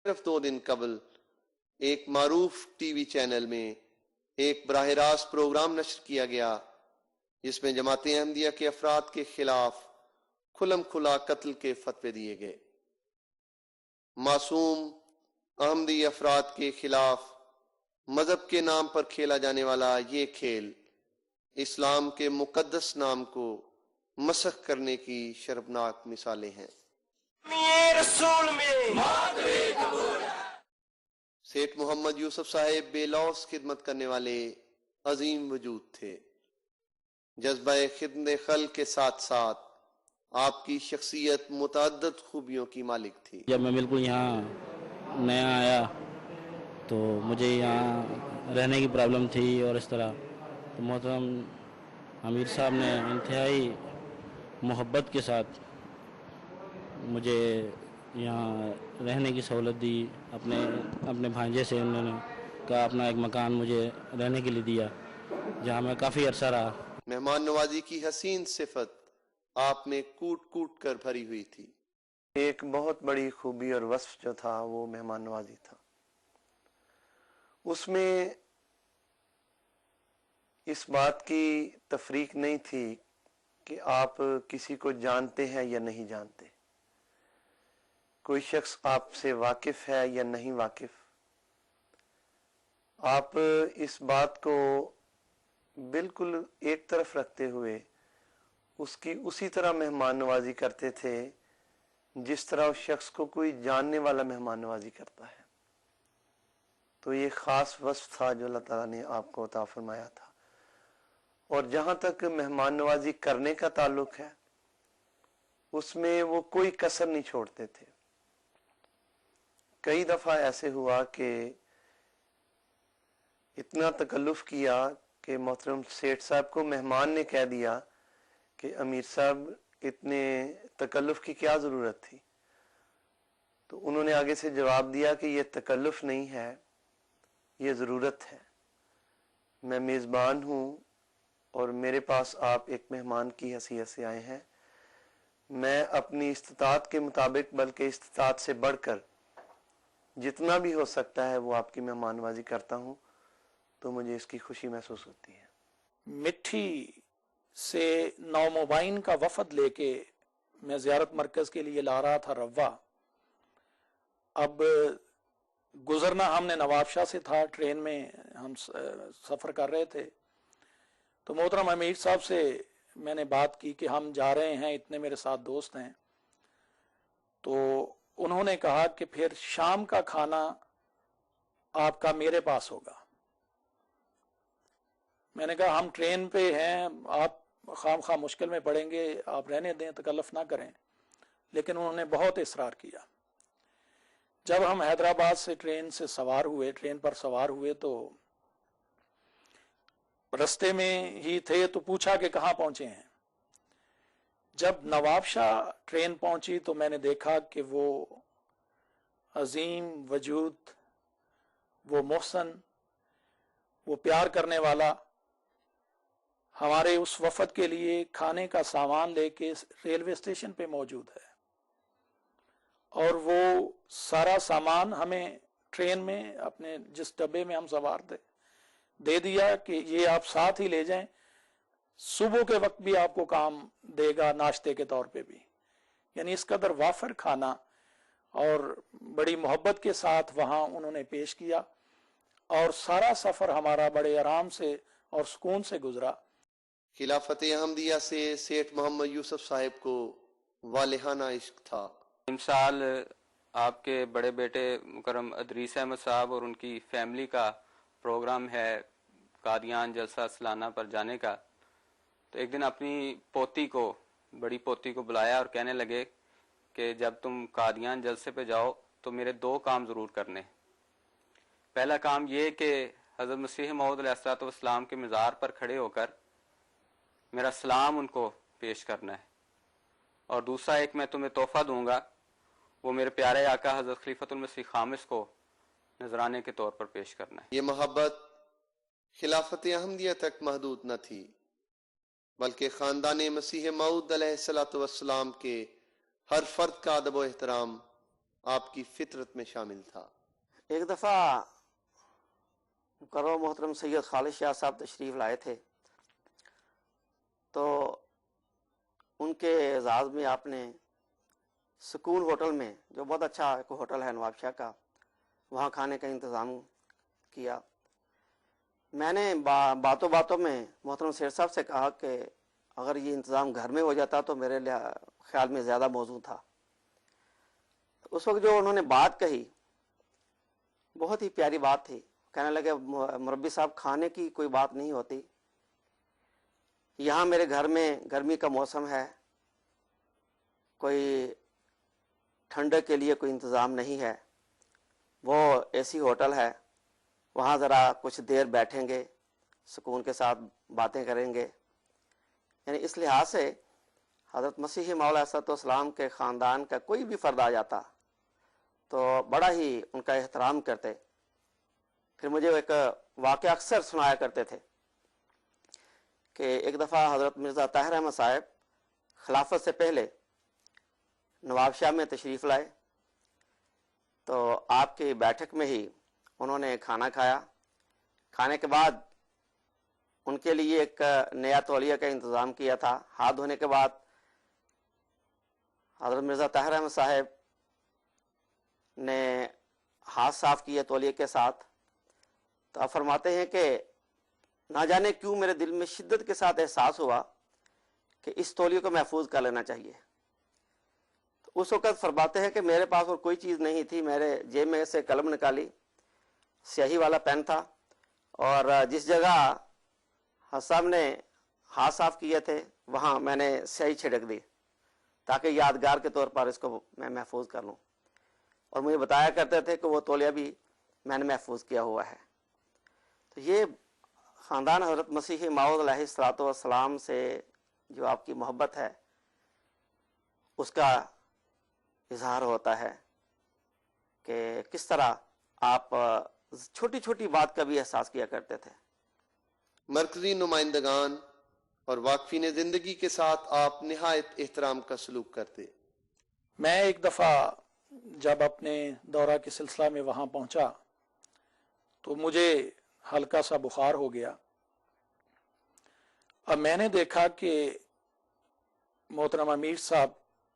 صرف 2 دن قبل ایک معروف ٹی وی چینل میں ایک براہ راست پروگرام نشر کیا گیا جس میں جماعت احمدیہ کے افراد کے خلاف کھلم کھلا قتل کے فتوے دیے گئے۔ معصوم احمدی افراد کے خلاف مذہب کے نام پر کھیلا جانے والا یہ کھیل اسلام کے مقدس نام کو مسخ کرنے کی شرمناک مثالیں ہیں۔ سیٹھ محمد یوسف صاحب بے لوث خدمت کرنے والے عظیم وجود تھے۔ جذبہ خدمت خلق کے ساتھ ساتھ آپ کی شخصیت متعدد خوبیوں کی مالک تھی۔ جب میں بالکل یہاں نیا آیا تو مجھے یہاں رہنے کی پرابلم تھی اور اس طرح، تو محترم امیر صاحب نے انتہائی محبت کے ساتھ مجھے یہاں رہنے کی سہولت دی۔ اپنے بھانجے سے انہوں نے کہا اپنا ایک مکان مجھے رہنے کے لیے دیا، جہاں میں کافی عرصہ رہا۔ مہمان نوازی کی حسین صفت آپ میں کوٹ کوٹ کر بھری ہوئی تھی۔ ایک بہت بڑی خوبی اور وصف جو تھا وہ مہمان نوازی تھا۔ اس میں اس بات کی تفریق نہیں تھی کہ آپ کسی کو جانتے ہیں یا نہیں جانتے، کوئی شخص آپ سے واقف ہے یا نہیں واقف، آپ اس بات کو بالکل ایک طرف رکھتے ہوئے اس کی اسی طرح مہمان نوازی کرتے تھے جس طرح اس شخص کو کوئی جاننے والا مہمان نوازی کرتا ہے۔ تو یہ خاص وصف تھا جو اللہ تعالیٰ نے آپ کو عطا فرمایا تھا۔ اور جہاں تک مہمان نوازی کرنے کا تعلق ہے اس میں وہ کوئی کسر نہیں چھوڑتے تھے۔ کئی دفعہ ایسے ہوا کہ اتنا تکلف کیا کہ محترم سیٹھ صاحب کو مہمان نے کہہ دیا کہ امیر صاحب اتنے تکلف کی کیا ضرورت تھی، تو انہوں نے آگے سے جواب دیا کہ یہ تکلف نہیں ہے، یہ ضرورت ہے۔ میں میزبان ہوں اور میرے پاس آپ ایک مہمان کی حیثیت سے آئے ہیں، میں اپنی استطاعت کے مطابق بلکہ استطاعت سے بڑھ کر جتنا بھی ہو سکتا ہے وہ آپ کی مہمان نوازی کرتا ہوں، تو مجھے اس کی خوشی محسوس ہوتی ہے۔ مٹھی سے نومبائن کا وفد لے کے میں زیارت مرکز کے لیے لا رہا تھا روا۔ اب گزرنا ہم نے نواب شاہ سے تھا، ٹرین میں ہم سفر کر رہے تھے، تو محترم امیر صاحب سے میں نے بات کی کہ ہم جا رہے ہیں، اتنے میرے ساتھ دوست ہیں، تو انہوں نے کہا کہ پھر شام کا کھانا آپ کا میرے پاس ہوگا۔ میں نے کہا ہم ٹرین پہ ہیں، آپ خام خواہ مشکل میں پڑیں گے، آپ رہنے دیں، تکلف نہ کریں، لیکن انہوں نے بہت اصرار کیا۔ جب ہم حیدرآباد سے ٹرین پر سوار ہوئے تو رستے میں ہی تھے تو پوچھا کہ کہاں پہنچے ہیں۔ جب نواب شاہ ٹرین پہنچی تو میں نے دیکھا کہ وہ عظیم وجود، وہ محسن، وہ پیار کرنے والا ہمارے اس وفد کے لیے کھانے کا سامان لے کے ریلوے اسٹیشن پہ موجود ہے، اور وہ سارا سامان ہمیں ٹرین میں اپنے جس ڈبے میں ہم سوار تھے دے دیا کہ یہ آپ ساتھ ہی لے جائیں، صبح کے وقت بھی آپ کو کام دے گا، ناشتے کے طور پہ بھی۔ یعنی اس قدر وافر کھانا اور بڑی محبت کے ساتھ وہاں انہوں نے پیش کیا، اور سارا سفر ہمارا بڑے آرام سے اور سکون سے گزرا۔ خلافت احمدیہ سے سیٹھ محمد یوسف صاحب کو والہانہ عشق تھا۔ امسال آپ کے بڑے بیٹے مکرم ادریس احمد صاحب اور ان کی فیملی کا پروگرام ہے قادیان جلسہ سالانہ پر جانے کا، تو ایک دن اپنی بڑی پوتی کو بلایا اور کہنے لگے کہ جب تم قادیان جلسے پہ جاؤ تو میرے 2 کام ضرور کرنے۔ پہلا کام یہ کہ حضرت مسیح موعود علیہ الصلوۃ والسلام کے مزار پر کھڑے ہو کر میرا سلام ان کو پیش کرنا ہے، اور دوسرا ایک میں تمہیں تحفہ دوں گا، وہ میرے پیارے آقا حضرت خلیفۃ المسیح خامس کو نذرانے کے طور پر پیش کرنا ہے۔ یہ محبت خلافت احمدیہ تک محدود نہ تھی، بلکہ خاندان مسیح موعود علیہ الصلوۃ والسلام کے ہر فرد کا ادب و احترام آپ کی فطرت میں شامل تھا؟ ایک دفعہ مکرم محترم سید خالد شاہ صاحب تشریف لائے تھے، تو ان کے اعزاز میں آپ نے سکون ہوٹل میں، جو بہت اچھا ایک ہوٹل ہے نواب شاہ کا، وہاں کھانے کا انتظام کیا۔ میں نے باتوں باتوں میں محترم سیٹھ صاحب سے کہا کہ اگر یہ انتظام گھر میں ہو جاتا تو میرے خیال میں زیادہ موزوں تھا۔ اس وقت جو انہوں نے بات کہی بہت ہی پیاری بات تھی۔ کہنے لگے مربی صاحب کھانے کی کوئی بات نہیں ہوتی، یہاں میرے گھر میں گرمی کا موسم ہے، کوئی ٹھنڈے کے لیے کوئی انتظام نہیں ہے، وہ اے سی ہوٹل ہے، وہاں ذرا کچھ دیر بیٹھیں گے، سکون کے ساتھ باتیں کریں گے۔ یعنی اس لحاظ سے حضرت مسیح موعود علیہ السلام کے خاندان کا کوئی بھی فرد آ جاتا تو بڑا ہی ان کا احترام کرتے۔ پھر مجھے ایک واقعہ اکثر سنایا کرتے تھے کہ ایک دفعہ حضرت مرزا طاہر احمد صاحب خلافت سے پہلے نواب شاہ میں تشریف لائے، تو آپ کی بیٹھک میں ہی انہوں نے کھانا کھایا۔ کھانے کے بعد ان کے لیے ایک نیا تولیہ کا انتظام کیا تھا۔ ہاتھ دھونے کے بعد حضرت مرزا طاہر احمد صاحب نے ہاتھ صاف کیے تولیے کے ساتھ، تو آپ فرماتے ہیں کہ نہ جانے کیوں میرے دل میں شدت کے ساتھ احساس ہوا کہ اس تولیے کو محفوظ کر لینا چاہیے۔ تو اس وقت فرماتے ہیں کہ میرے پاس اور کوئی چیز نہیں تھی، میرے جیب میں سے قلم نکالی، سیاہی والا پین تھا، اور جس جگہ حضرت صاحب نے ہاتھ صاف کیے تھے وہاں میں نے سیاہی چھڑک دی تاکہ یادگار کے طور پر اس کو میں محفوظ کر لوں، اور مجھے بتایا کرتے تھے کہ وہ تولیہ بھی میں نے محفوظ کیا ہوا ہے۔ تو یہ خاندان حضرت مسیح موعود علیہ السلام سے جو آپ کی محبت ہے اس کا اظہار ہوتا ہے کہ کس طرح آپ چھوٹی چھوٹی بات کا بھی احساس کیا کرتے تھے۔ مرکزی نمائندگان اور واقفین زندگی کے ساتھ آپ نہایت احترام کا سلوک کرتے۔ میں ایک دفعہ جب اپنے دورہ کے سلسلہ میں وہاں پہنچا تو مجھے ہلکا سا بخار ہو گیا۔ اب میں نے دیکھا کہ محترم امیر صاحب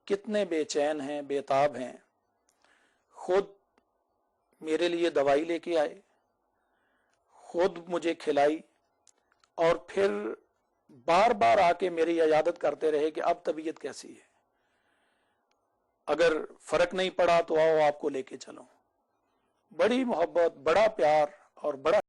کتنے بے چین ہیں، بے تاب ہیں، خود میرے لیے دوائی لے کے آئے، خود مجھے کھلائی، اور پھر بار بار آ کے میری عیادت کرتے رہے کہ اب طبیعت کیسی ہے، اگر فرق نہیں پڑا تو آؤ آپ کو لے کے چلو۔ بڑی محبت، بڑا پیار اور بڑا